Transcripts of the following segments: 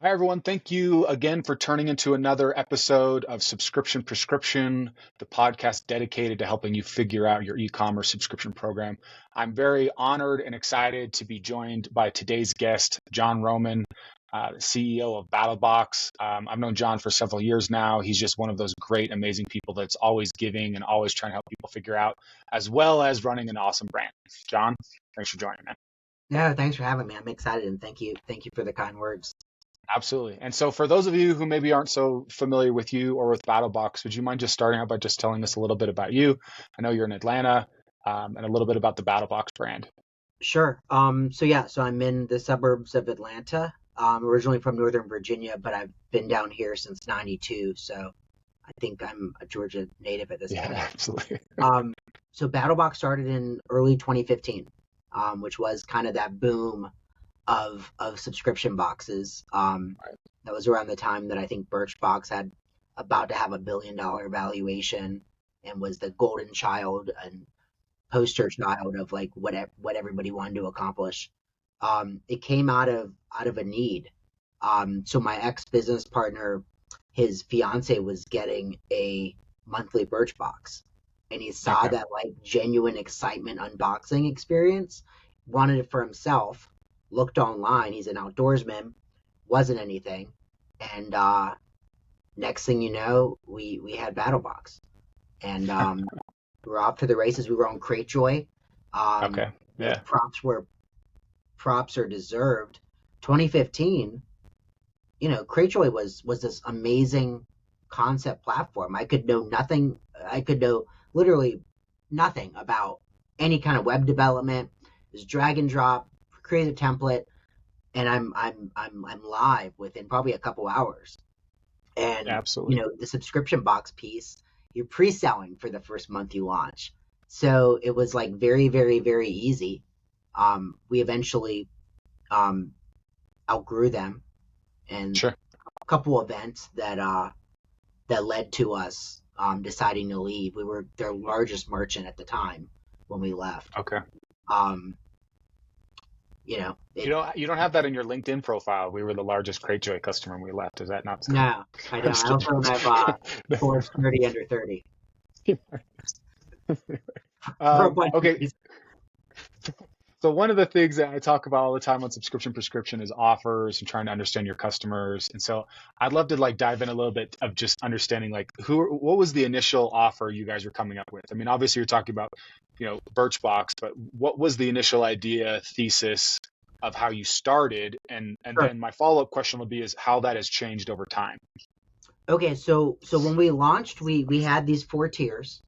Hi, everyone. Thank you again for turning into another episode of Subscription Prescription, the podcast dedicated to helping you figure out your e-commerce subscription program. I'm very honored and excited to be joined by today's guest, John Roman, CEO of BattlBox. I've known John for several years now. He's just one of those great, amazing people that's always giving and always trying to help people figure out, as well as running an awesome brand. John, thanks for joining, man. Yeah, thanks for having me. I'm excited and thank you. Thank you for the kind words. Absolutely. And so for those of you who maybe aren't so familiar with you or with BattlBox, would you mind just starting out by just telling us a little bit about you? I know you're in Atlanta, and a little bit about the BattlBox brand. Sure. So I'm in the suburbs of Atlanta. Originally from Northern Virginia, but I've been down here since '92. So I think I'm a Georgia native at this Yeah, point. absolutely. So BattlBox started in early 2015, which was kind of that boom of subscription boxes. That was around the time that I think Birchbox had about to have $1 billion valuation and was the golden child and poster child of like what everybody wanted to accomplish. It came out of a need. So my ex business partner, his fiance was getting a monthly Birchbox, and he saw Okay. that like genuine excitement unboxing experience, wanted it for himself, looked online. He's an outdoorsman, wasn't anything, and next thing you know, we had BattlBox, and we're off to the races. We were on Cratejoy. Okay. Yeah. Props are deserved. 2015, Cratejoy was this amazing concept platform. I could know nothing. I could know literally nothing about any kind of web development. It was drag and drop, create a template, and I'm live within probably a couple hours. And Absolutely. the subscription box piece, you're pre-selling for the first month you launch. So it was like very, very, very easy. We eventually outgrew them, and Sure. a couple events that led to us deciding to leave. We were their largest merchant at the time when we left. Okay. Um, You don't have that in your LinkedIn profile. We were the largest Cratejoy customer when we left. Is that not so? no, I I'm don't. just I kidding. also have Forbes 30 under 30 for a bunch of Okay. reasons. So one of the things that I talk about all the time on subscription prescription is offers and trying to understand your customers. And so I'd love to like dive in a little bit of just understanding like what was the initial offer you guys were coming up with? I mean, obviously you're talking about, Birchbox, but what was the initial idea, thesis of how you started? And Sure. then my follow-up question will be is how that has changed over time. Okay, so when we launched, we had these 4 tiers,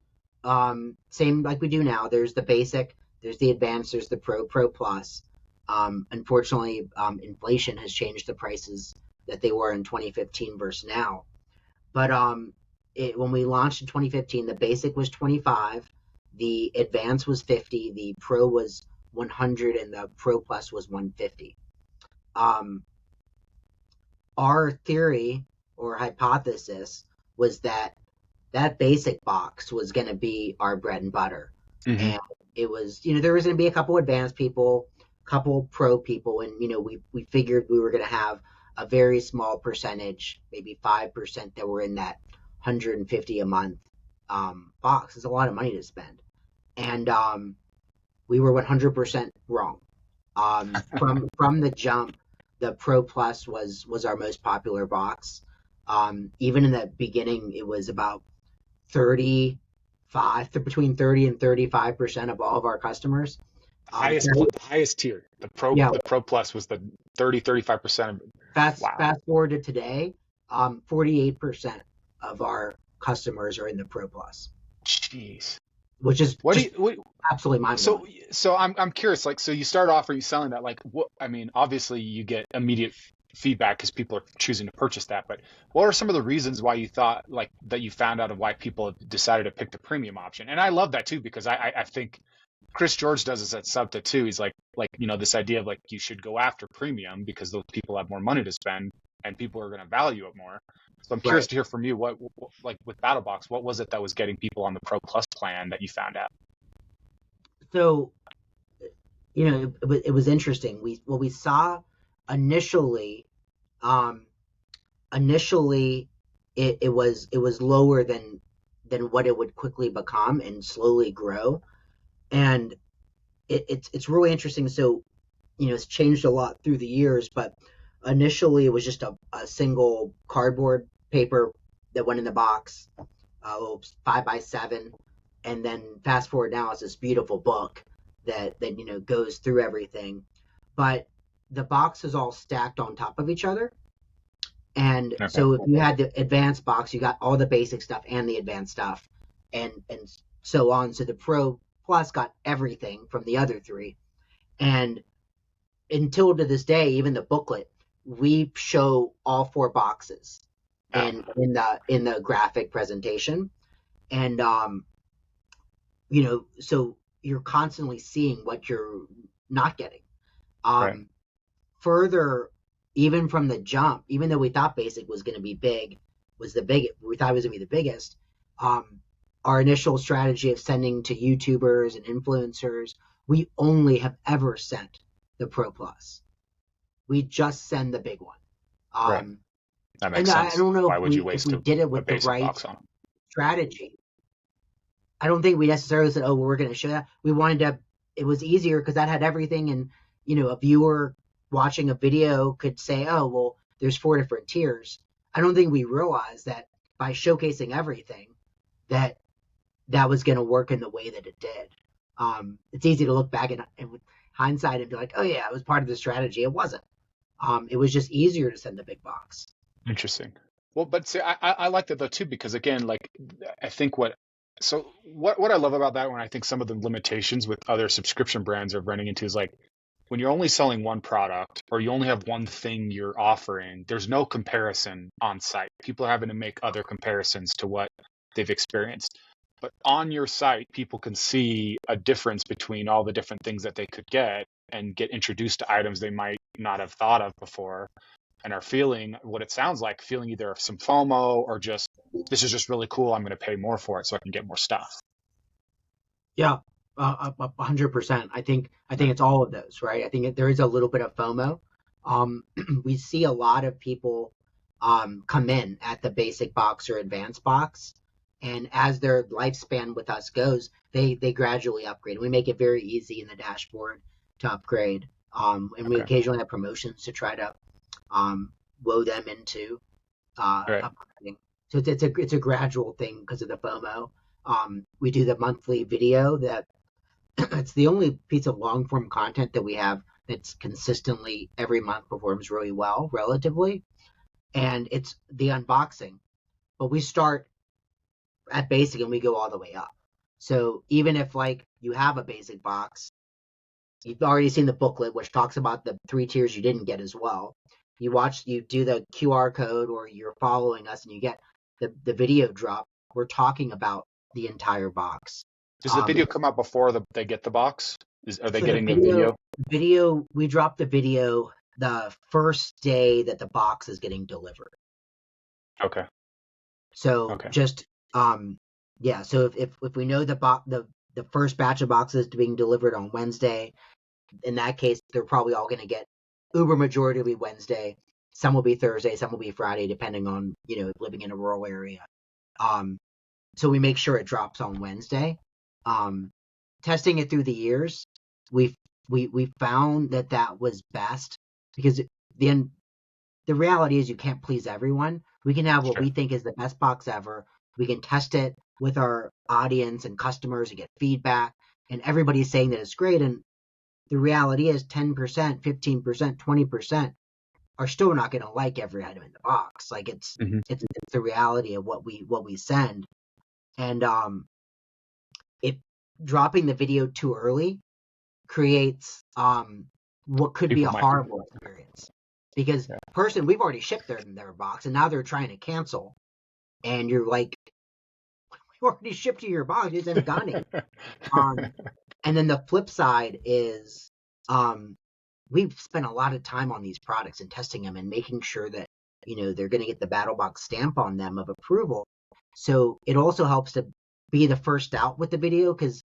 same like we do now. There's the basic, there's the advanced, there's the pro plus. Unfortunately, inflation has changed the prices that they were in 2015 versus now. But when we launched in 2015, the basic was 25, the advanced was 50, the pro was 100, and the pro plus was 150. Um, our theory or hypothesis was that basic box was going to be our bread and butter. Mm-hmm. And it was, there was going to be a couple advanced people, couple pro people, and we figured we were going to have a very small percentage, maybe 5%, that were in that 150 a month box. It's a lot of money to spend, and we were 100% wrong. From the jump, the Pro Plus was our most popular box. Even in the beginning, it was about between 30 and 35% of all of our customers. The highest tier, Yeah. the Pro Plus was the 35% of. Fast Wow. forward to today, 48% of our customers are in the Pro Plus, Jeez. which is What do just you, absolutely mind-blowing. so I'm curious, like, so you start off or you selling that, like, what, I mean, obviously you get immediate feedback because people are choosing to purchase that, but what are some of the reasons why you thought like that you found out of why people decided to pick the premium option? And I love that too, because I think Chris George does this at Subta too. He's like, this idea of like, you should go after premium because those people have more money to spend and people are going to value it more. So I'm curious Right. to hear from you, what like with BattlBox, what was it that was getting people on the Pro Plus plan that you found out? So, it was interesting. We saw initially Um, initially, it was lower than what it would quickly become and slowly grow, and it's really interesting. So it's changed a lot through the years, but initially it was just a single cardboard paper that went in the box, a little 5x7, and then fast forward now it's this beautiful book that goes through everything. But the box is all stacked on top of each other, and Okay. so if you had the advanced box, you got all the basic stuff and the advanced stuff, and so on. So the Pro Plus got everything from the other three, and until to this day, even the booklet, we show all four boxes Oh, in the graphic presentation, and so you're constantly seeing what you're not getting. right. Um, further, even from the jump, even though we thought basic was going to be big, we thought it was going to be the biggest. Um, our initial strategy of sending to YouTubers and influencers, we only have ever sent the Pro Plus. We just send the big one. Right. Um, That and makes I sense. don't know Why would you if waste we did it a with the basic right box on them? strategy. I don't think we necessarily said, "Oh, well, we're going to show that." We wanted to. It was easier because that had everything, and a viewer watching a video could say, "Oh, well, there's four different tiers." I don't think we realized that by showcasing everything, that that was going to work in the way that it did. It's easy to look back and with hindsight and be like, "Oh yeah, it was part of the strategy." It wasn't. It was just easier to send the big box. Interesting. Well, but see, I like that though too, because again, like I think what I love about that when I think some of the limitations with other subscription brands are running into is like when you're only selling one product or you only have one thing you're offering, there's no comparison on site. People are having to make other comparisons to what they've experienced. But on your site, people can see a difference between all the different things that they could get and get introduced to items they might not have thought of before and are feeling what it sounds like, feeling either some FOMO or just, this is just really cool. I'm going to pay more for it so I can get more stuff. Yeah, 100%. I think Yeah. it's all of those, right? I think there is a little bit of FOMO. We see a lot of people come in at the basic box or advanced box, and as their lifespan with us goes, they gradually upgrade. We make it very easy in the dashboard to upgrade, and we Okay. occasionally have promotions to try to woe them into Right. upgrading. So it's a gradual thing because of the FOMO. We do the monthly video that it's the only piece of long form content that we have that's consistently every month performs really well relatively, and it's the unboxing. But we start at basic and we go all the way up. So even if like you have a basic box, you've already seen the booklet which talks about the three tiers you didn't get as well. You do the QR code or you're following us and you get the video drop. We're talking about the entire box. Does the Um, video come out before they get the box? Are they so the getting the video, video? video, we drop the video the first day that the box is getting delivered. Okay. So Okay. just yeah. So if we know the first batch of boxes being delivered on Wednesday, in that case they're probably all going to get uber majority will be Wednesday. Some will be Thursday, some will be Friday, depending on living in a rural area. Um, so we make sure it drops on Wednesday. Um, testing it through the years, we we found that was best because the reality is you can't please everyone. We can have what Sure. we think is the best box ever. We can test it with our audience and customers and get feedback, and everybody's saying that it's great. And the reality is 10%, 15%, 20% are still not going to like every item in the box. Like Hmm. it's the reality of what we send. And it dropping the video too early creates what could be People a might. horrible experience because Yeah. we've already shipped their box and now they're trying to cancel, and you're like, we already shipped you your box, you just haven't gotten it. um and then the flip side is um we've spent a lot of time on these products and testing them and making sure that they're going to get the BattlBox stamp on them of approval. So it also helps to be the first out with the video, because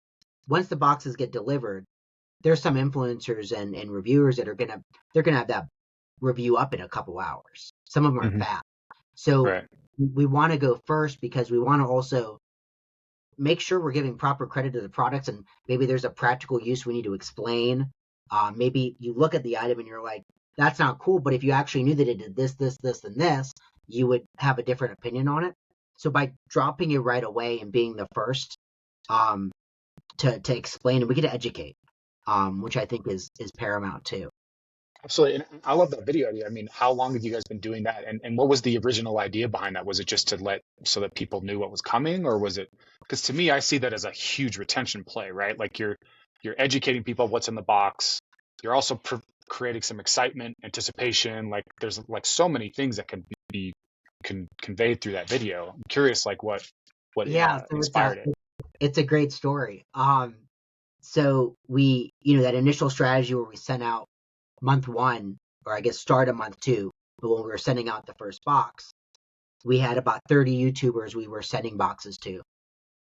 once the boxes get delivered, there's some influencers and reviewers that they're gonna have that review up in a couple hours. Some of them are Hmm. fast. So Right. we want to go first because we want to also make sure we're giving proper credit to the products, and maybe there's a practical use we need to explain. Maybe you look at the item and you're like, that's not cool, but if you actually knew that it did this, this, this, and this, you would have a different opinion on it. So by dropping it right away and being the first um, to explain, and we get to educate, which I think is paramount too. Absolutely. And I love that video idea. I mean, how long have you guys been doing that? And what was the original idea behind that? Was it just to let so that people knew what was coming, or was it because to me, I see that as a huge retention play, right? Like you're educating people of what's in the box. You're also creating some excitement, anticipation. Like there's like so many things that can be conveyed through that video. I'm curious, like what Yeah, so inspired it. it's a great story. So we, that initial strategy where we sent out month one, or I guess start of month two, but when we were sending out the first box, we had about 30 YouTubers we were sending boxes to.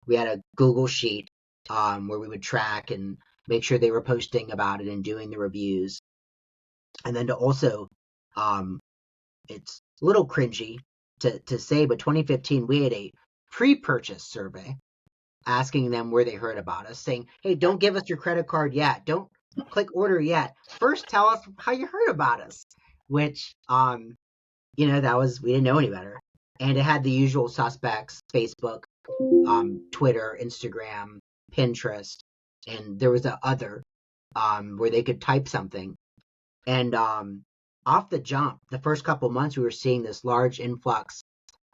We had a Google sheet where we would track and make sure they were posting about it and doing the reviews. And then to also, um, it's a little cringy to say, but 2015, we had a pre-purchase survey asking them where they heard about us, saying, hey, don't give us your credit card yet. Don't click order yet. First, tell us how you heard about us, which, that was, we didn't know any better. And it had the usual suspects, Facebook, Twitter, Instagram, Pinterest, and there was a other where they could type something. And off the jump, the first couple months, we were seeing this large influx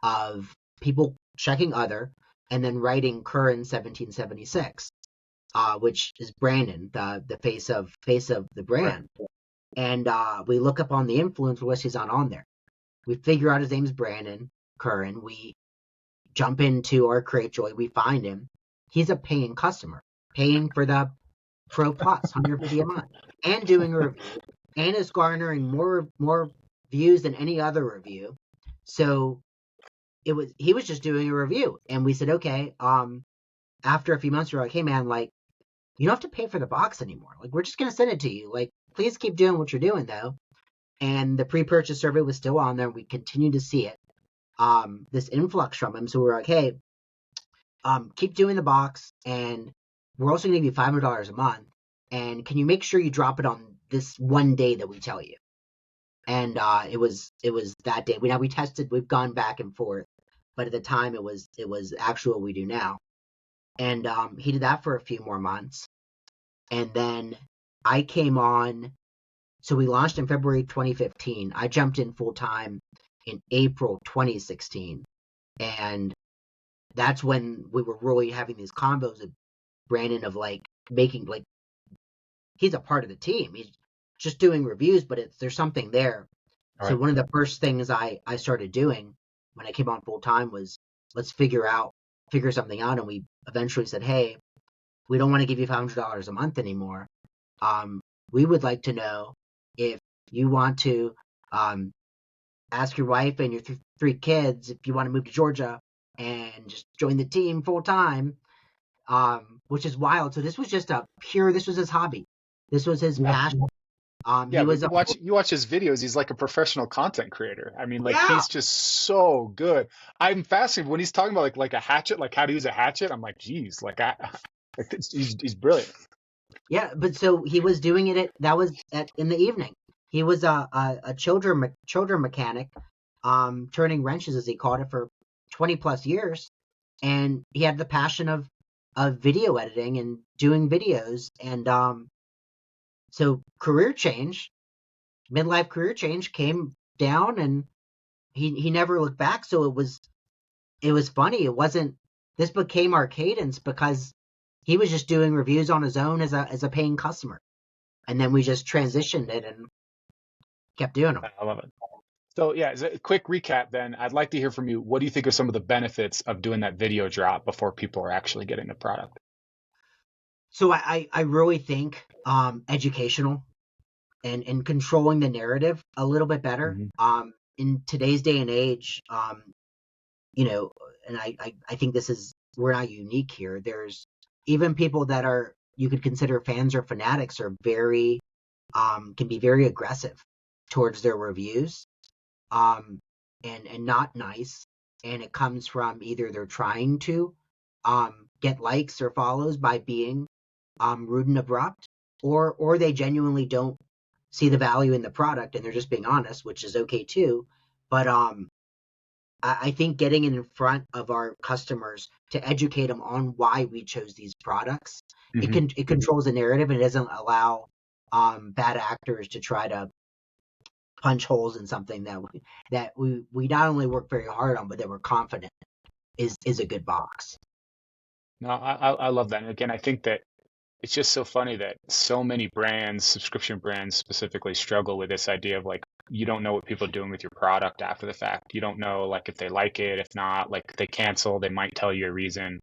of people checking other and then writing Curran 1776, which is Brandon, the face of the Right. brand. And we look up on the influencer list, he's not on there. We figure out his name's Brandon Curran. We jump into our Cratejoy, we find him. He's a paying customer, paying for the Pro Plus, 150 a month, and doing a review, and is garnering more views than any other review. So he was just doing a review, and we said, okay. After a few months, we were like, hey man, like you don't have to pay for the box anymore. Like we're just gonna send it to you. Like please keep doing what you're doing though. And the pre-purchase survey was still on there. We continued to see it. This influx from him. So we were like, hey, keep doing the box, and we're also gonna give you $500 a month. And can you make sure you drop it on this one day that we tell you? And it was that day. We tested. We've gone back and forth, but at the time it was actually what we do now. And he did that for a few more months, and then I came on. So we launched in February 2015. I jumped in full time in April 2016, and that's when we were really having these combos with Brandon of like making like he's a part of the team. He's just doing reviews, but there's something there. All So right. one of the first things I started doing when I came on full time was let's figure something out, and we eventually said, hey, we don't want to give you $500 a month anymore. We would like to know if you want to ask your wife and your three kids if you want to move to Georgia and just join the team full time, which is wild. So this was just this was his hobby. This was his Yeah. passion. He Yeah, but was you watch his videos, he's like a professional content creator. I mean, like yeah, he's just so good. I'm fascinated when he's talking about like a hatchet, like how to use a hatchet. I'm like, geez, he's brilliant. yeah. But so he was doing it in the evening. He was a children mechanic, turning wrenches as he called it for 20 plus years, and he had the passion of video editing and doing videos, and so midlife career change came down, and he never looked back. So it was funny. It wasn't. This became our cadence because he was just doing reviews on his own as a paying customer, and then we just transitioned it and kept doing them. I love it. So yeah, as a quick recap, then I'd like to hear from you. What do you think are some of the benefits of doing that video drop before people are actually getting the product? So I really think educational and controlling the narrative a little bit better. Hmm. In today's day and age, and I think we're not unique here. There's even people that you could consider fans or fanatics are very can be very aggressive towards their reviews, um, and not nice. And it comes from either they're trying to get likes or follows by being rude and abrupt, or they genuinely don't see the value in the product and they're just being honest, which is okay too. But I think getting in front of our customers to educate them on why we chose these products, it controls the narrative and it doesn't allow bad actors to try to punch holes in something that we not only work very hard on, but that we're confident is a good box. No, I love that. And again, I think that it's just so funny that so many brands, subscription brands specifically, struggle with this idea of like, you don't know what people are doing with your product after the fact. You don't know like if they like it, if not, like if they cancel, they might tell you a reason.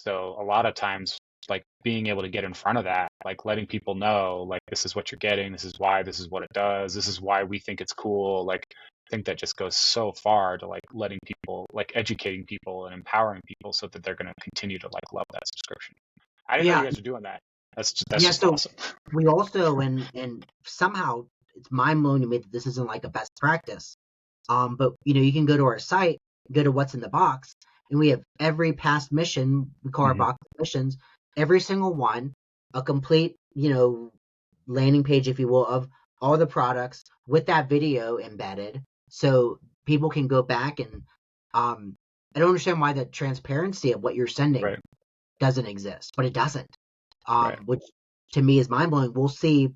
So a lot of times, like being able to get in front of that, like letting people know, like this is what you're getting, this is why, this is what it does, this is why we think it's cool. Like I think that just goes so far to like letting people, like educating people and empowering people so that they're going to continue to like love that subscription. I didn't know Yeah, you guys are doing that. That's yeah. just So awesome. we also and somehow it's mind blowing to me that this isn't like a best practice. But you can go to our site, go to what's in the box, and we have every past mission. We call our Hmm. box missions, every single one, a complete landing page, if you will, of all the products with that video embedded, so people can go back and I don't understand why the transparency of what you're sending Right, doesn't exist, but it doesn't. right. Which to me is mind blowing. We'll see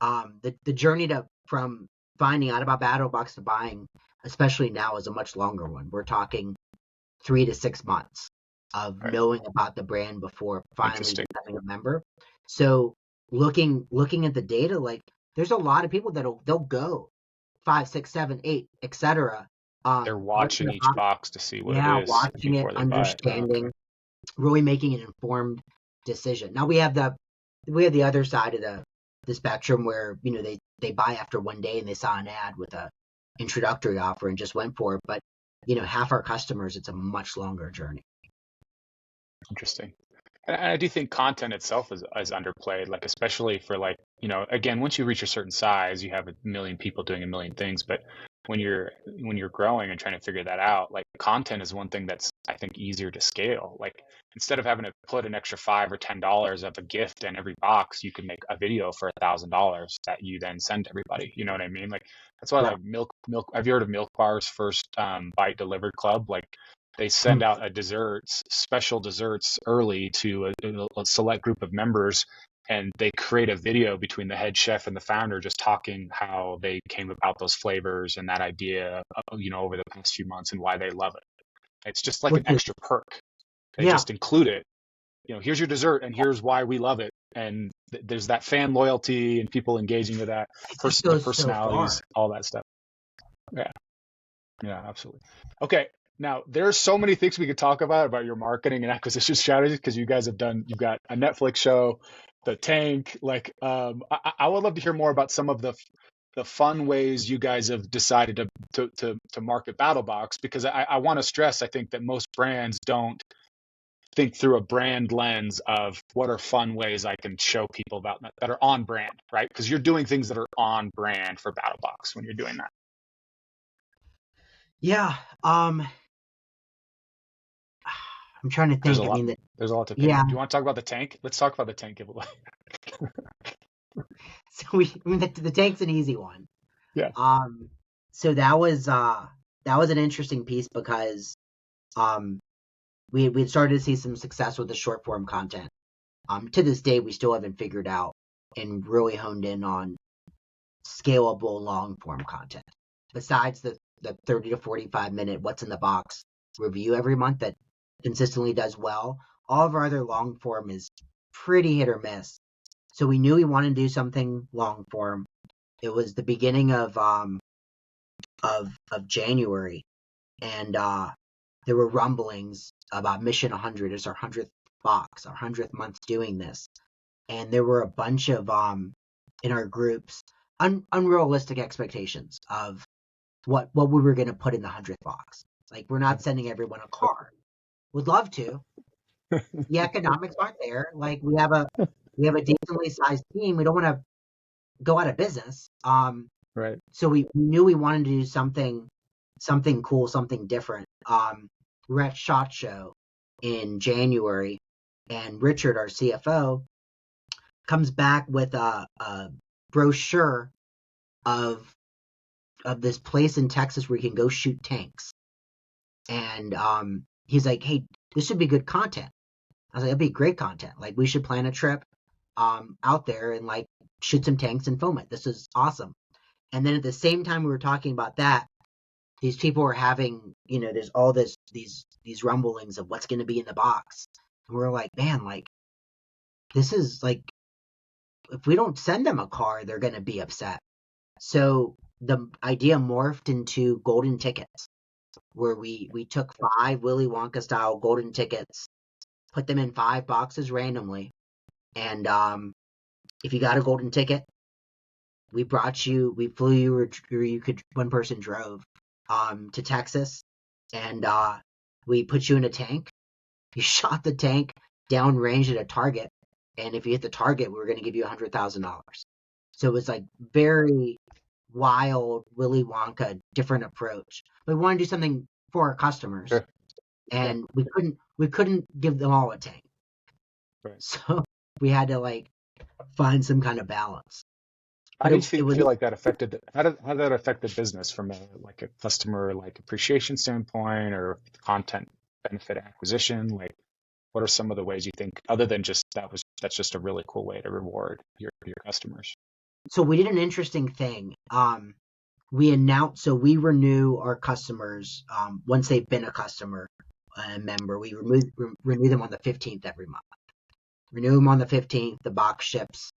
the journey to from finding out about BattlBox to buying, especially now, is a much longer one. We're talking 3 to 6 months of Right. knowing about the brand before finally Interesting. becoming a member. So looking at the data, like there's a lot of people they'll go 5, 6, 7, 8, etc. They're What's in watching the each box? box to see what it Yeah, is watching it, before they buy it. Oh, okay. understanding, really making an informed decision. Now we have the other side of the spectrum where they buy after one day and they saw an ad with a introductory offer and just went for it. But half our customers, it's a much longer journey. Interesting. And I do think content itself is underplayed, like especially for like, again, once you reach a certain size, you have a million people doing a million things. But when you're growing and trying to figure that out, like content is one thing that's I think easier to scale. Like instead of having to put an extra $5 or $10 of a gift in every box, you can make a video for $1,000 that you then send to everybody. You know what I mean? Like that's why Right. like milk. Have you heard of Milk Bar's first bite delivered club? Like they send out a desserts, special desserts early to a select group of members, and they create a video between the head chef and the founder just talking how they came about those flavors and that idea, over the past few months and why they love it. It's just like an Which is, extra perk. They yeah, just include it. Here's your dessert and here's why we love it. And there's that fan loyalty and people engaging with that, it just the goes so personalities, far. all that stuff. Yeah. Yeah, absolutely. Okay, now there's so many things we could talk about your marketing and acquisition strategies because you've got a Netflix show, the tank. Like, I would love to hear more about some of the fun ways you guys have decided to market BattlBox because I want to stress I think that most brands don't think through a brand lens of what are fun ways I can show people about that are on brand, right? Because you're doing things that are on brand for BattlBox when you're doing that. Yeah. I'm trying to There's a think. I lot. mean, There's a lot to pick yeah. from. Do you want to talk about the tank? Let's talk about the tank giveaway. So the tank's an easy one. Yeah. Um, so that was an interesting piece because um we had started to see some success with the short form content. To this day, we still haven't figured out and really honed in on scalable long form content. Besides the 30 to 45 minute what's in the box review every month that consistently does well, all of our other long form is pretty hit or miss. So we knew we wanted to do something long form. It was the beginning of January, and there were rumblings about Mission 100 as our 100th box, our 100th month doing this, and there were a bunch of in our groups unrealistic expectations of what we were going to put in the 100th box. Like we're not sending everyone a car. Would love to. The economics aren't there. Like we have a decently sized team. We don't want to go out of business. Right. So we knew we wanted to do something cool, something different. We were at SHOT Show in January, and Richard, our CFO, comes back with a brochure of this place in Texas where you can go shoot tanks. And he's like, "Hey, this should be good content." I was like, "It'd be great content. Like, we should plan a trip out there and like shoot some tanks and film it. This is awesome." And then at the same time we were talking about that, these people were having, there's all these rumblings of what's going to be in the box. And we're like, man, like, this is like, if we don't send them a car, they're going to be upset. So the idea morphed into golden tickets, where we took 5 Willy Wonka style golden tickets, put them in 5 boxes randomly, and if you got a golden ticket, we flew you, or you could, one person drove to Texas, and we put you in a tank. You shot the tank downrange at a target, and if you hit the target, we were going to give you $100,000. So it was like very wild, Willy Wonka, different approach. But we wanted to do something for our customers, Sure. and we couldn't give them all a tank. Right. So we had to like find some kind of balance. How But do you it was feel like that affected, how did that affect the business from like a customer like appreciation standpoint or content benefit acquisition? Like, what are some of the ways you think, other than just that's just a really cool way to reward your customers? so we did an interesting thing. We renew our customers once they've been a customer and a member. We renew them on the 15th every month. Renew them on the 15th. The box ships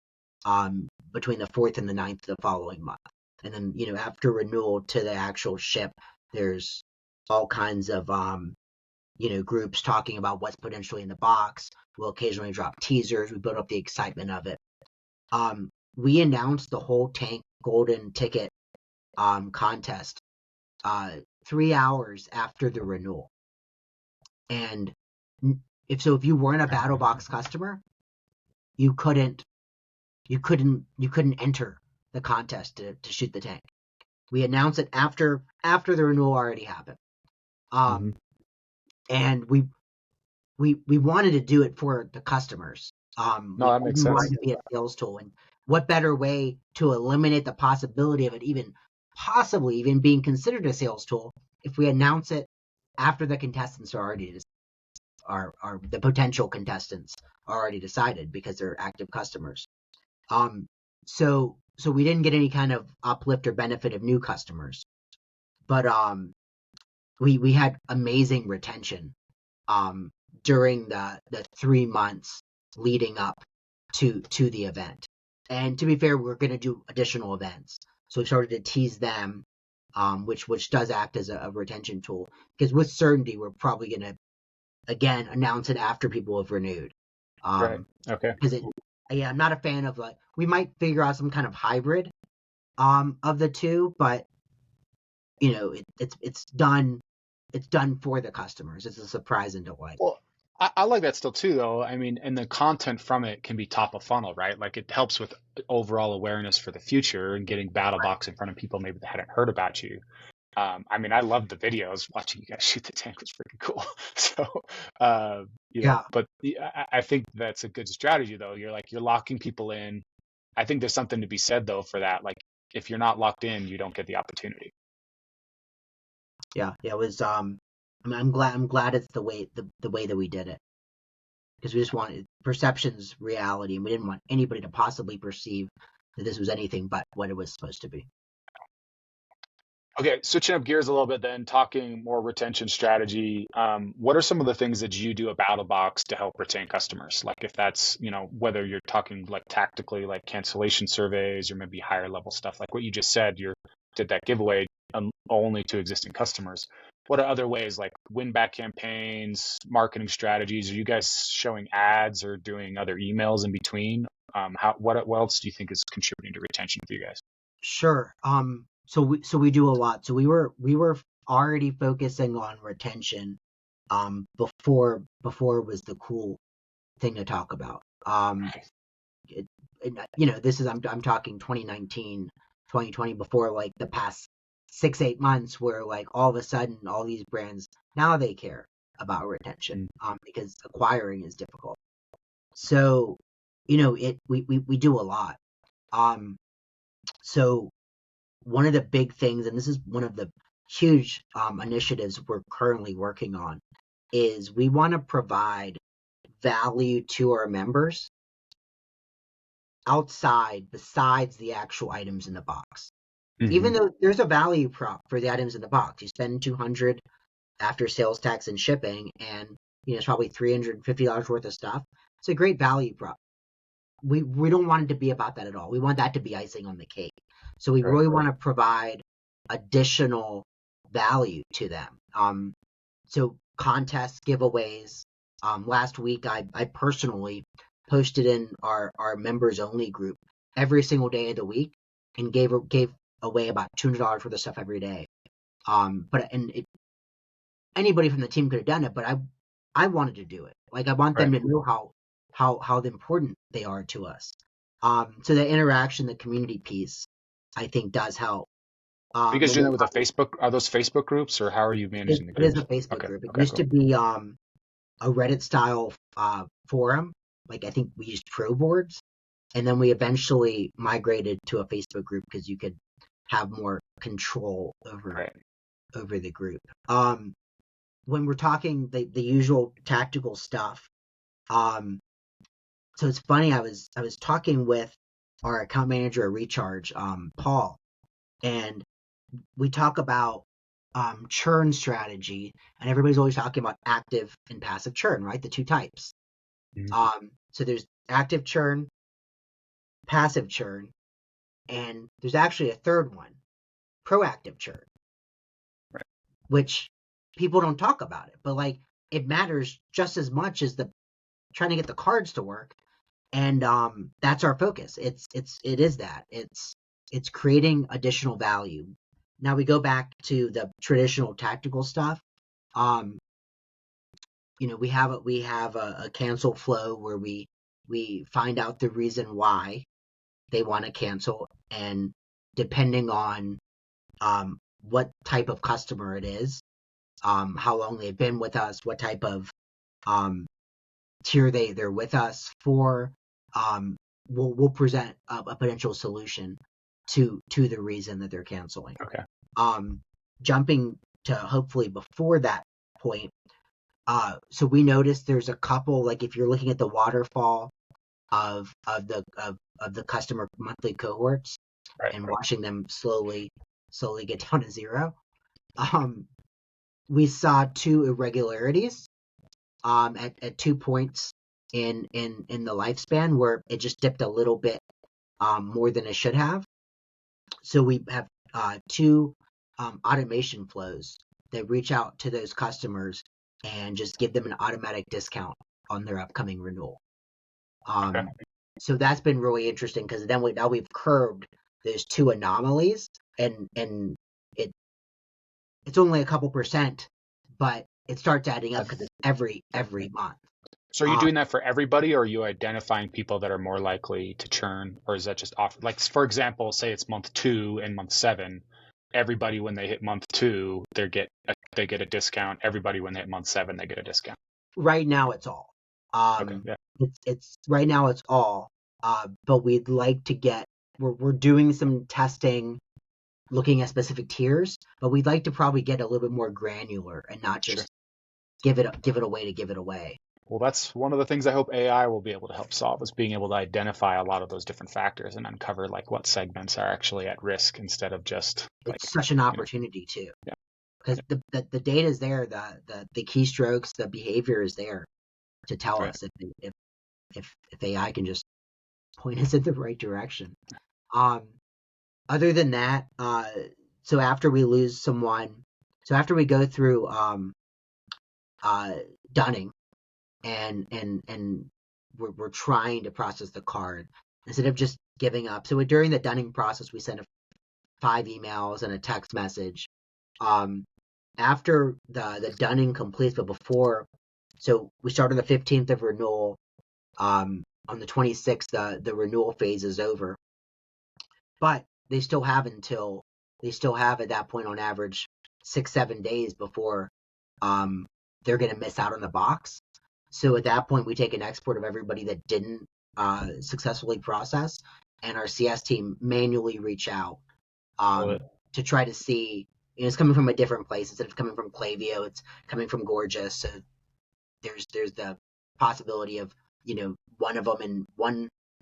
between the 4th and the 9th the following month. And then, after renewal to the actual ship, there's all kinds of groups talking about what's potentially in the box. We'll occasionally drop teasers. We build up the excitement of it. We announced the whole tank golden ticket contest 3 hours after the renewal. And if you weren't a BattlBox customer, you couldn't enter the contest to shoot the tank. We announced it after the renewal already happened. Mhm. And we wanted to do it for the customers. No, We that makes didn't want sense. it to be a sales tool. And what better way to eliminate the possibility of it possibly even being considered a sales tool if we announce it after the contestants are the potential contestants are already decided because they're active customers. So we didn't get any kind of uplift or benefit of new customers, but we had amazing retention during the 3 months leading up to the event. And to be fair, we're going to do additional events, so we started to tease them, which does act as a retention tool, because with certainty we're probably going to again announce it after people have renewed. Right. Okay. Because I'm not a fan of, like, we might figure out some kind of hybrid of the two, but it's done for the customers. It's a surprise and delight. Well, I like that still too, though. I mean, and the content from it can be top of funnel, right? Like it helps with overall awareness for the future and getting BattlBox in front of people maybe that hadn't heard about you. I mean, I loved the videos. Watching you guys shoot the tank was freaking cool. So, Yeah. but I think that's a good strategy, though. You're locking people in. I think there's something to be said, though, for that. Like, if you're not locked in, you don't get the opportunity. Yeah, it was. I'm glad it's the way that we did it, because we just wanted perception's reality, and we didn't want anybody to possibly perceive that this was anything but what it was supposed to be. Okay, switching up gears a little bit, then talking more retention strategy. What are some of the things that you do at BattlBox to help retain customers? Like if that's, whether you're talking like tactically, like cancellation surveys, or maybe higher level stuff, like what you just said, you did that giveaway only to existing customers. What are other ways, like win back campaigns, marketing strategies? Are you guys showing ads or doing other emails in between? What else do you think is contributing to retention for you guys? Sure. So we do a lot. So we were already focusing on retention before it was the cool thing to talk about. This is, I'm talking 2019. 2020 before like the past 6-8 months where like all of a sudden all these brands now they care about retention because acquiring is difficult. So we do a lot. So one of the big things, and this is one of the huge initiatives we're currently working on, is we want to provide value to our members besides the actual items in the box. Even though there's a value prop for the items in the box, you spend $200 after sales tax and shipping, and it's probably $350 worth of stuff. It's a great value prop. We don't want it to be about that at all. We want that to be icing on the cake. So we really want to provide additional value to them. So contests, giveaways. Last week, I personally posted in our members only group every single day of the week and gave away about $200 worth of stuff every day. Anybody from the team could have done it, but I wanted to do it. Like I want them to know how important they are to us. So the interaction, the community piece, I think does help. Because you're with a Facebook, are those Facebook groups, or how are you managing the groups? It is a Facebook group. It used to be a Reddit style forum. Like I think we used pro boards, and then we eventually migrated to a Facebook group because you could have more control over the group. When we're talking the usual tactical stuff, so it's funny. I was talking with our account manager at Recharge, Paul, and we talk about churn strategy, and everybody's always talking about active and passive churn, right? The two types. So there's active churn, passive churn, and there's actually a third one, proactive churn, which people don't talk about it, but like it matters just as much as the trying to get the cards to work. And that's our focus. It is that. It's creating additional value. Now we go back to the traditional tactical stuff. We have a cancel flow where we find out the reason why they want to cancel, and depending on what type of customer it is, how long they've been with us, what type of tier they're with us for, we'll present a potential solution to the reason that they're canceling. Jumping to hopefully before that point, so we noticed there's a couple, like if you're looking at the waterfall of the customer monthly cohorts and watching them slowly get down to zero, we saw two irregularities at 2 points in the lifespan where it just dipped a little bit more than it should have. So we have two automation flows that reach out to those customers and just give them an automatic discount on their upcoming renewal. So that's been really interesting because then now we've curbed those two anomalies, and it's only a couple percent, but it starts adding up because it's every month. So are you doing that for everybody, or are you identifying people that are more likely to churn, or is that just offered? Like, for example, say it's month 2 and month 7, everybody when they hit month 2, they get a discount. Everybody when they hit month 7, they get a discount. Right now it's all. It's right now it's all. But we'd like to get. We're doing some testing, looking at specific tiers, but we'd like to probably get a little bit more granular and not just give it away to give it away. Well, that's one of the things I hope AI will be able to help solve, is being able to identify a lot of those different factors and uncover like what segments are actually at risk instead of just like, it's such an opportunity too. Yeah. Because the data is there, the keystrokes, the behavior is there to tell us if AI can just point us in the right direction. Other than that, so after we lose someone, so after we go through dunning, and we're trying to process the card instead of just giving up. So during the dunning process, we sent 5 emails and a text message. After the dunning completes, but before, so we start on the 15th of renewal. On the 26th, the renewal phase is over. But they still have at that point on average 6-7 days before they're going to miss out on the box. So at that point, we take an export of everybody that didn't successfully process, and our CS team manually reach out to try to see. It's coming from a different place. Instead of coming from Klaviyo, it's coming from Gorgeous. So there's the possibility of one of them and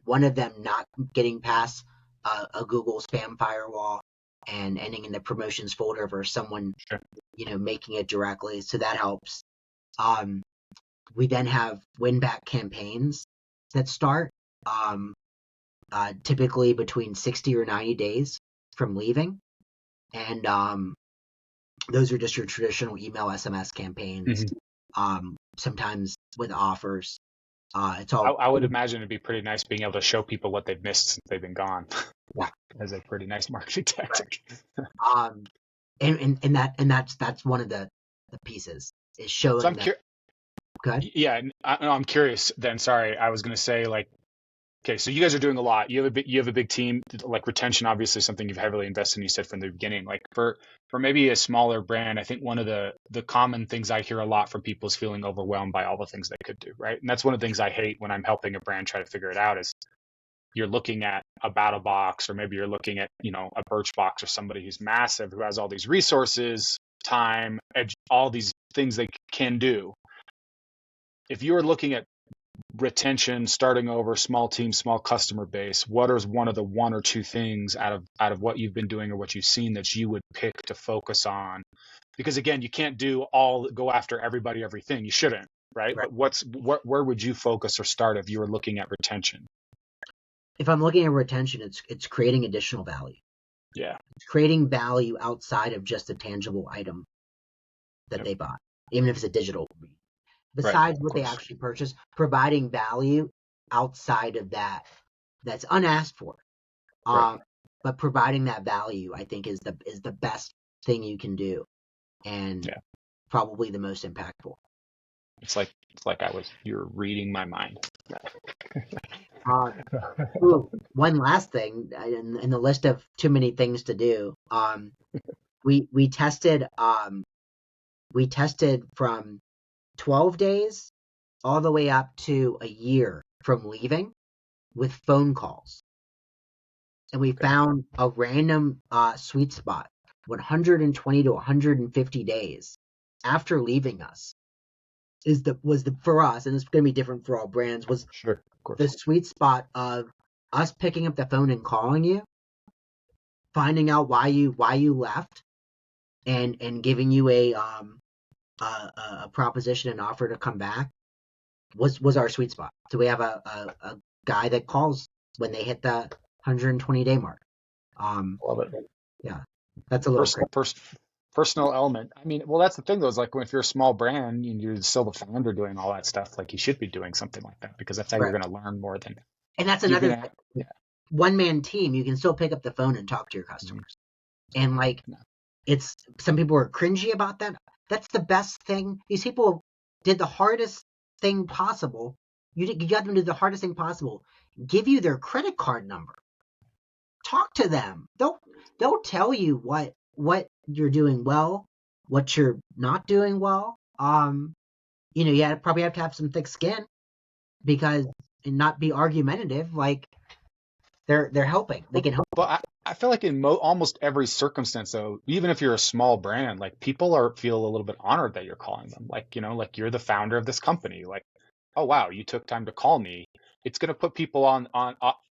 one of them not getting past a Google spam firewall and ending in the promotions folder versus someone making it directly. So that helps. We then have win back campaigns that start typically between 60 or 90 days from leaving, and those are just your traditional email SMS campaigns. Sometimes with offers. It's all. I would imagine it'd be pretty nice being able to show people what they've missed since they've been gone. Yeah. As a pretty nice marketing tactic. And that's one of the pieces is showing. So Good. Yeah, I'm curious. Then, sorry, I was going to say okay, so you guys are doing a lot. You have a big team. Like retention, obviously, something you've heavily invested in. You said from the beginning. Like for maybe a smaller brand, I think one of the common things I hear a lot from people is feeling overwhelmed by all the things they could do, right? And that's one of the things I hate when I'm helping a brand try to figure it out is you're looking at a BattlBox or maybe you're looking at a Birchbox or somebody who's massive who has all these resources, time, all these things they can do. If you're looking at retention, starting over, small team, small customer base, what is one of the one or two things out of what you've been doing or what you've seen that you would pick to focus on? Because again, you can't go after everybody, everything. You shouldn't, right? But where would you focus or start if you were looking at retention? If I'm looking at retention, it's creating additional value. Yeah. It's creating value outside of just a tangible item that they bought, even if it's a digital. Besides what they actually purchased, providing value outside of that's unasked for. But providing that value, I think, is the best thing you can do, and probably the most impactful. It's like you're reading my mind. One last thing in the list of too many things to do. We tested from 12 days all the way up to a year from leaving with phone calls. And we found a random sweet spot, 120 to 150 days after leaving us was for us, and it's going to be different for all brands, was the sweet spot of us picking up the phone and calling you, finding out why you left, and giving you a proposition and offer to come back was our sweet spot. So we have a guy that calls when they hit the 120 day mark. Love it. Yeah, that's a little personal element. I mean, well, that's the thing though. Is like if you're a small brand and you're still the founder doing all that stuff, like you should be doing something like that because that's how you're going to learn more than. And that's another one man team. You can still pick up the phone and talk to your customers. And it's some people are cringy about that. That's the best thing. These people did the hardest thing possible. You got them to do the hardest thing possible. Give you their credit card number. Talk to them. They'll tell you what you're doing well, what you're not doing well. You probably have to have some thick skin and not be argumentative. Like they're helping. They can help. But I feel like in almost every circumstance, though, even if you're a small brand, like people feel a little bit honored that you're calling them. Like like you're the founder of this company. Like, oh wow, you took time to call me. It's going to put people on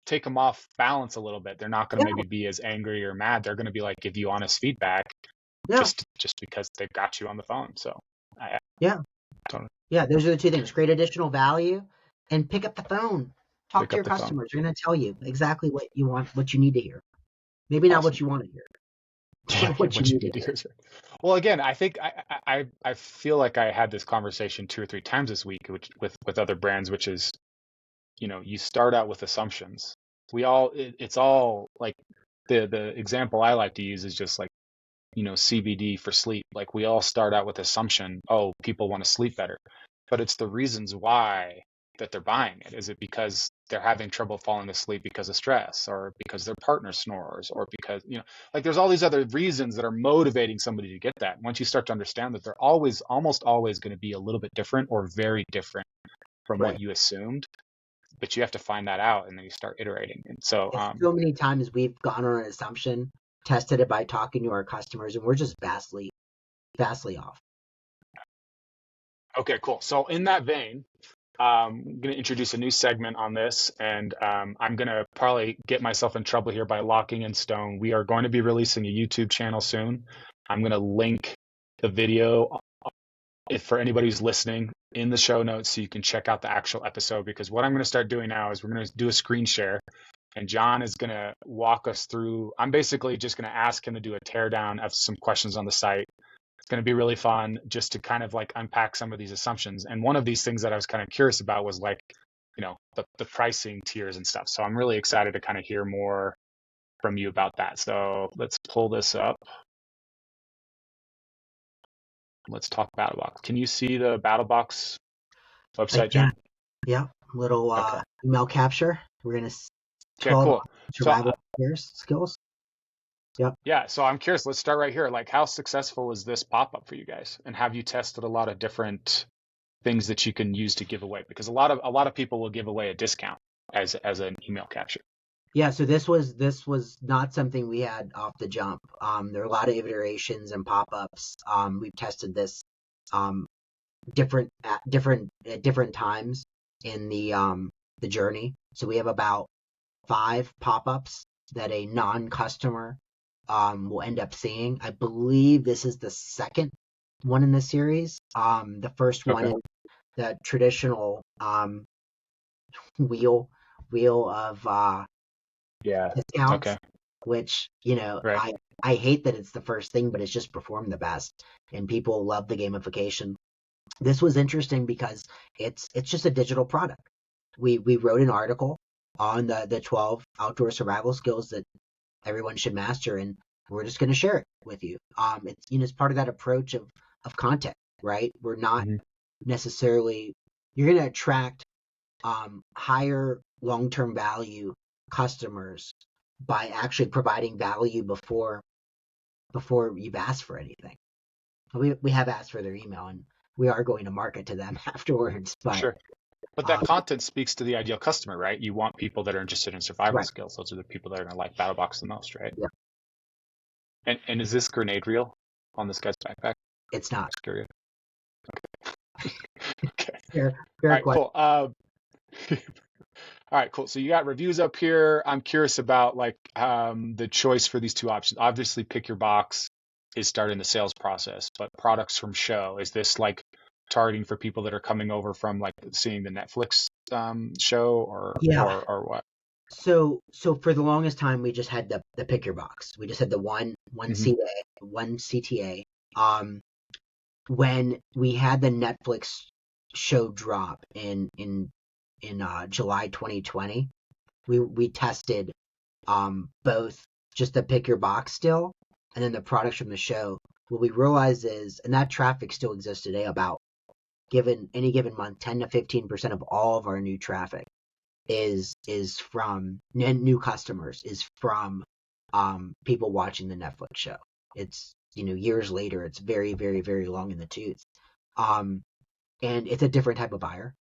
take them off balance a little bit. They're not going to maybe be as angry or mad. They're going to be like give you honest feedback, just because they've got you on the phone. So those are the two things: create additional value and pick up the phone. Talk to your customers. They're going to tell you exactly what you want, what you need to hear. Maybe not what you want to hear. What you need to hear. Well, again, I think I feel like I had this conversation 2 or 3 times this week with other brands, which is, you start out with assumptions. It's all like the example I like to use is just like, CBD for sleep. Like we all start out with assumption, oh, people want to sleep better, but it's the reasons why that they're buying it. Is it because they're having trouble falling asleep because of stress or because their partner snores or because, like there's all these other reasons that are motivating somebody to get that. Once you start to understand that they're almost always going to be a little bit different or very different from Right. what you assumed, but you have to find that out and then you start iterating. And so, So many times we've gone on an assumption, tested it by talking to our customers, and we're just vastly off. okay, cool. So in that vein, I'm going to introduce a new segment on this, and I'm going to probably get myself in trouble here by locking in stone. We are going to be releasing a YouTube channel soon. I'm going to link the video for anybody who's listening in the show notes so you can check out the actual episode, because what I'm going to start doing now is we're going to do a screen share, and John is going to walk us through. I'm basically just going to ask him to do a teardown of some questions on the site. It's going to be really fun just to kind of like unpack some of these assumptions. And one of these things that I was kind of curious about was like, the pricing tiers and stuff. So I'm really excited to kind of hear more from you about that. So let's pull this up. Let's talk BattlBox. Can you see the BattlBox website, John? Yeah. Little Okay. email capture. We're going to Okay, cool. survival skills. Yep. Yeah, so I'm curious. Let's start right here. Like, how successful is this pop-up for you guys? And have you tested a lot of different things that you can use to give away? Because a lot of people will give away a discount as an email capture. Yeah, so this was not something we had off the jump. There are a lot of iterations and pop-ups. We've tested this different times in the journey. So we have about 5 pop-ups that a non-customer will end up seeing. I believe this is the second one in the series. The first one is the traditional wheel of discounts, Okay. which Right. I hate that it's the first thing, but it's just performed the best, and people love the gamification. This was interesting because it's just a digital product. We wrote an article on the 12 outdoor survival skills that everyone should master, and we're just going to share it with you. It's part of that approach of content, right? We're not necessarily, you're going to attract higher long-term value customers by actually providing value before you've asked for anything. We have asked for their email, and we are going to market to them afterwards. But Sure. But that content speaks to the ideal customer, right? You want people that are interested in survival right. skills. Those are the people that are going to like BattlBox the most, right? Yeah. And is this grenade reel on this guy's backpack? It's not. Just curious. Okay. Fair All right, question. cool. All right, cool. So you got reviews up here. I'm curious about like the choice for these two options. Obviously, Pick Your Box is starting the sales process, but products from show, is this like targeting for people that are coming over from like seeing the Netflix show or what? So for the longest time, we just had the Pick Your Box. We just had the one CTA. When we had the Netflix show drop in July 2020, we tested both just the Pick Your Box still, and then the products from the show. What we realized is, and that traffic still exists today, about any given month, 10 to 15% of all of our new traffic is from new customers, is from people watching the Netflix show. It's years later, it's very, very, very long in the tooth. And it's a different type of buyer.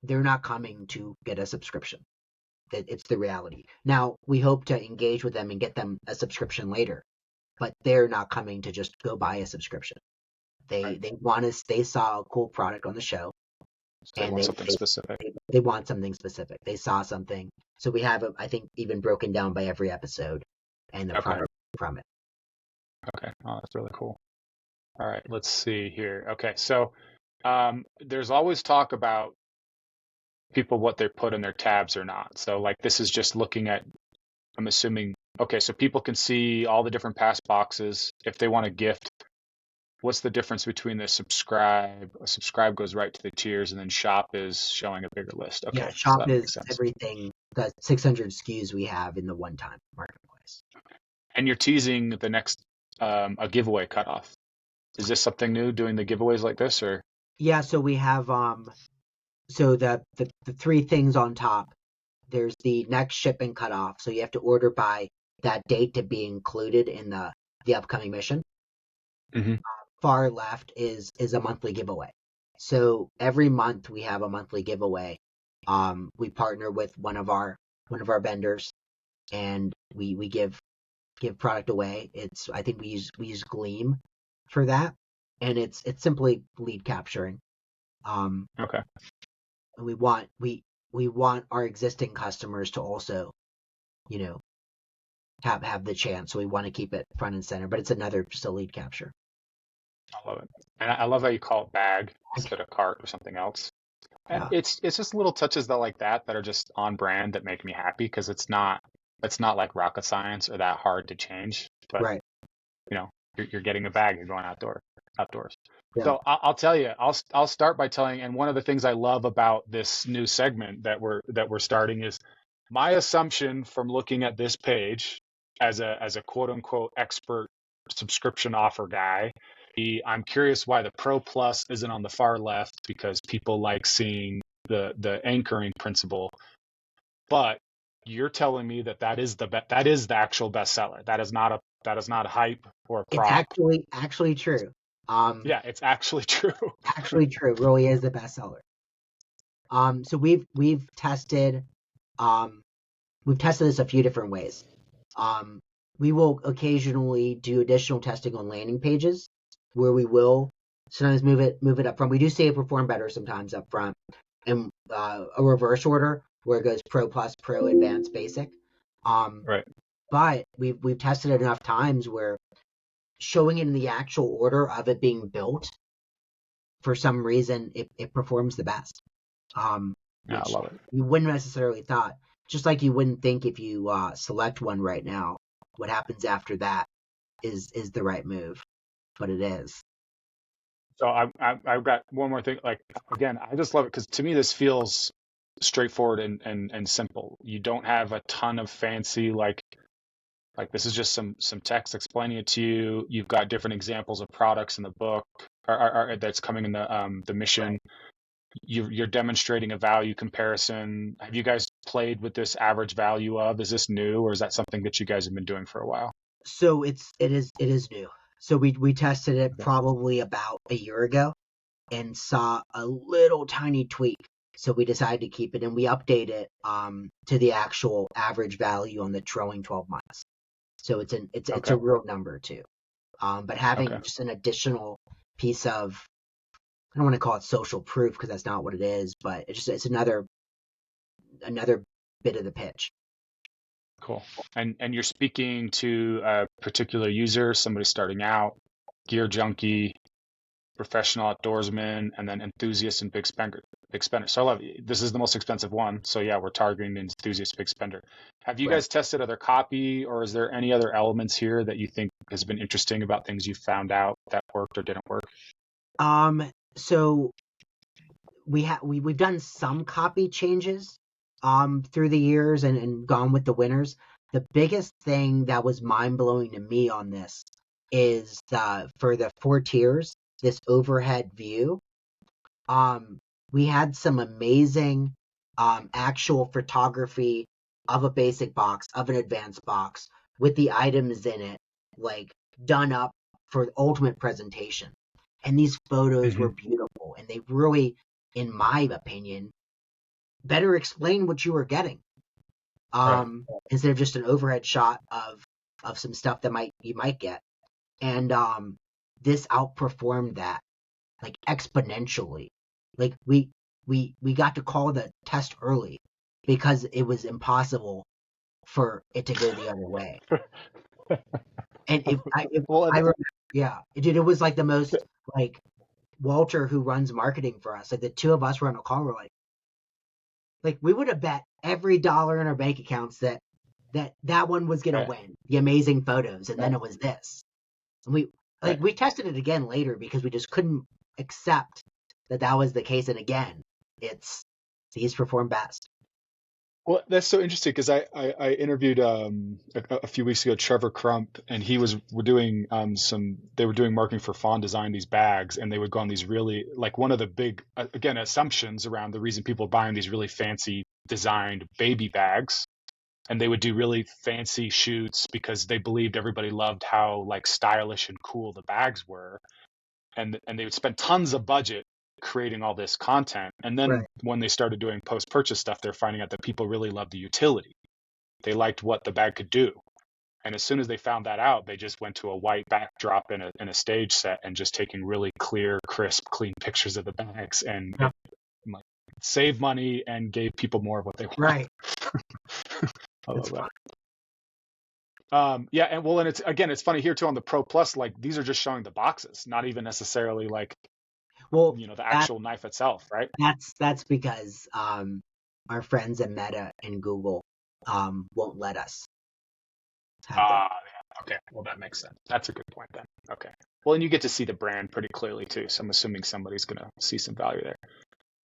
They're not coming to get a subscription. It's the reality. Now, we hope to engage with them and get them a subscription later, but they're not coming to just go buy a subscription. They saw a cool product on the show, So they want something specific. They want something specific. They saw something. So we have, I think, even broken down by every episode and the product from it. Okay. Oh, that's really cool. All right, let's see here. Okay, so there's always talk about people what they put in their tabs or not. So like this is just looking at, I'm assuming, okay, so people can see all the different pass boxes. If they want a gift, what's the difference between the subscribe? A subscribe goes right to the tiers, and then shop is showing a bigger list. Okay, Yeah, shop so is everything, the 600 SKUs we have in the one-time marketplace. And you're teasing the next a giveaway cutoff. Is this something new, doing the giveaways like this, or? Yeah, so we have So the three things on top, there's the next shipment cutoff. So you have to order by that date to be included in the upcoming mission. Hmm. Far left is a monthly giveaway. So every month we have a monthly giveaway. We partner with one of our vendors, and we give product away. I think we use Gleam for that, and it's simply lead capturing. Okay. We want our existing customers to also, you know, have the chance. So we want to keep it front and center, but it's another just a lead capture. I love it. And I love how you call it bag instead of cart or something else. And Yeah, it's just little touches that like that are just on brand that make me happy because it's not like rocket science or that hard to change. But right. you're getting a bag, you're going outdoors. Yeah, So I'll tell you, I'll start by telling, and one of the things I love about this new segment that we're starting is my assumption from looking at this page as a quote unquote expert subscription offer guy. I'm curious why the Pro Plus isn't on the far left because people like seeing the anchoring principle, but you're telling me that is the actual bestseller. That is not a hype or a it's prop. actually true. Yeah, it's actually true. Actually true. It really is the bestseller. So um, we've tested this a few different ways. Um, we will occasionally do additional testing on landing pages where we will sometimes move it up front. We do see it perform better sometimes up front, and a reverse order where it goes Pro Plus, Pro, Advanced, Basic. Um, Right. but we've tested it enough times where showing it in the actual order of it being built, for some reason, it performs the best. Yeah, I Which love it. you wouldn't necessarily thought. Just like you wouldn't think if you select one right now, what happens after that is the right move, but it is. So I've got one more thing. Like again, I just love it because to me this feels straightforward and simple. You don't have a ton of fancy like this is just some text explaining it to you. You've got different examples of products in the book that's coming in the mission. You're demonstrating a value comparison. Have you guys played with this average value of? Is this new or is that something that you guys have been doing for a while? So it is new. So we tested it Okay. probably about a year ago and saw a little tiny tweak. So we decided to keep it and we update it to the actual average value on the trailing 12 months. So it's a Okay. real number too. But Okay. having just an additional piece of, I don't want to call it social proof because that's not what it is, but it's another bit of the pitch. Cool. And you're speaking to a particular user, somebody starting out, gear junkie, professional outdoorsman, and then enthusiast and big spender. Big spender. So I love this is the most expensive one. So yeah, we're targeting the enthusiast big spender. Have you Right. guys tested other copy, or is there any other elements here that you think has been interesting about things you found out that worked or didn't work? So we've done some copy changes through the years and gone with the winners. The biggest thing that was mind blowing to me on this is for the 4 tiers, this overhead view. Um, we had some amazing actual photography of a basic box, of an advanced box, with the items in it, like done up for the ultimate presentation. And these photos Hmm. were beautiful, and they really, in my opinion, better explain what you were getting. Right. Instead of just an overhead shot of some stuff that you might get. And this outperformed that like exponentially. Like we got to call the test early because it was impossible for it to go the other way. And Well, I remember, yeah, dude, it was like the most like Walter, who runs marketing for us, like the two of us were on a call. We're like we would have bet every dollar in our bank accounts that one was gonna right, win the amazing photos, and then right, it was this. And we right. we tested it again later because we just couldn't accept that was the case. And again, it's these perform best. Well, that's so interesting because I interviewed a few weeks ago Trevor Crump, and he was were doing they were doing marketing for Fawn Design, these bags, and they would go on these really, like, one of the big again assumptions around the reason people are buying these really fancy designed baby bags, and they would do really fancy shoots because they believed everybody loved how like stylish and cool the bags were, and they would spend tons of budget creating all this content. And then Right. when they started doing post-purchase stuff, they're finding out that people really loved the utility. They liked what the bag could do. And as soon as they found that out, they just went to a white backdrop in a stage set and just taking really clear, crisp, clean pictures of the bags, and Yep. it like, saved money and gave people more of what they want. Right. I That's love fun. that. Yeah, and well, and it's funny here too on the Pro Plus, like these are just showing the boxes, not even necessarily like Well, the actual knife itself, right? that's because our friends at Meta and Google won't let us have them. Yeah. Okay. Well, that makes sense. That's a good point then. Okay. Well, and you get to see the brand pretty clearly too. So I'm assuming somebody's going to see some value there.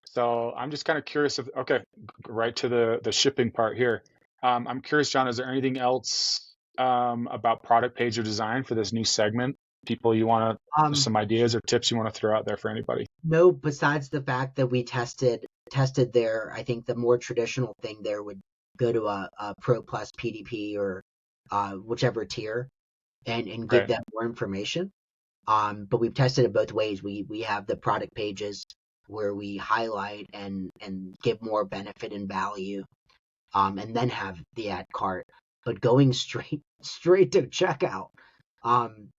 So I'm just kind of curious of, okay, right to the shipping part here. I'm curious, John, is there anything else about product page or design for this new segment? People you want to, some ideas or tips you want to throw out there for anybody? No, besides the fact that we tested there, I think the more traditional thing there would go to a Pro Plus PDP or whichever tier and give Right. them more information. But we've tested it both ways. We have the product pages where we highlight and give more benefit and value, and then have the ad cart. But going straight to checkout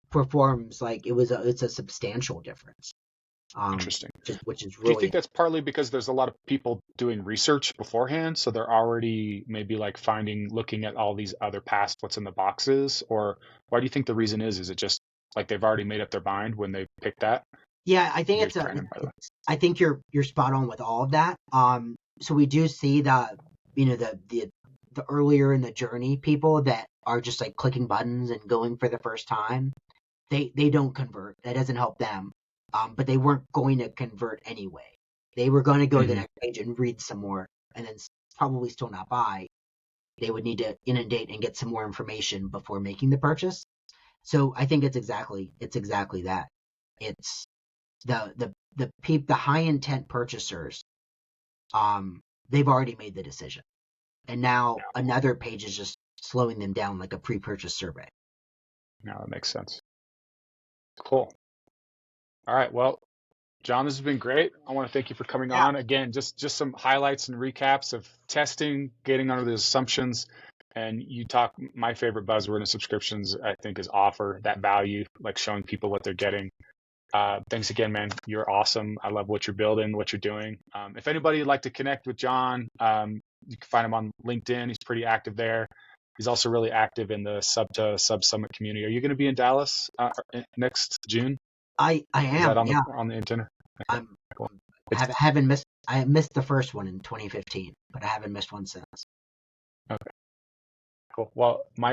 performs like it's a substantial difference. Interesting. Which is Do you really think that's partly because there's a lot of people doing research beforehand, so they're already maybe like looking at all these other past what's in the boxes, or why do you think the reason is? Is it just like they've already made up their mind when they picked that? yeah. I think Here's Brandon, by the way. I think you're spot on with all of that. So we do see the earlier in the journey people that are just like clicking buttons and going for the first time. They don't convert. That doesn't help them. But they weren't going to convert anyway. They were going to go to the next page and read some more, and then probably still not buy. They would need to inundate and get some more information before making the purchase. So I think it's exactly that. It's the high intent purchasers. They've already made the decision, and now another page is just slowing them down, like a pre-purchase survey. No, that makes sense. Cool. All right. Well, John, this has been great. I want to thank you for coming Yeah. on. Again, just some highlights and recaps of testing, getting under the assumptions. And you talk, my favorite buzzword in subscriptions, I think, is offer, that value, like showing people what they're getting. Thanks again, man. You're awesome. I love what you're building, what you're doing. If anybody would like to connect with John, you can find him on LinkedIn. He's pretty active there. He's also really active in the Sub to Sub Summit community. Are you going to be in Dallas next June? I am. Is that on yeah. on the internet? Okay, cool. I missed the first one in 2015, but I haven't missed one since. Okay, cool. Well, my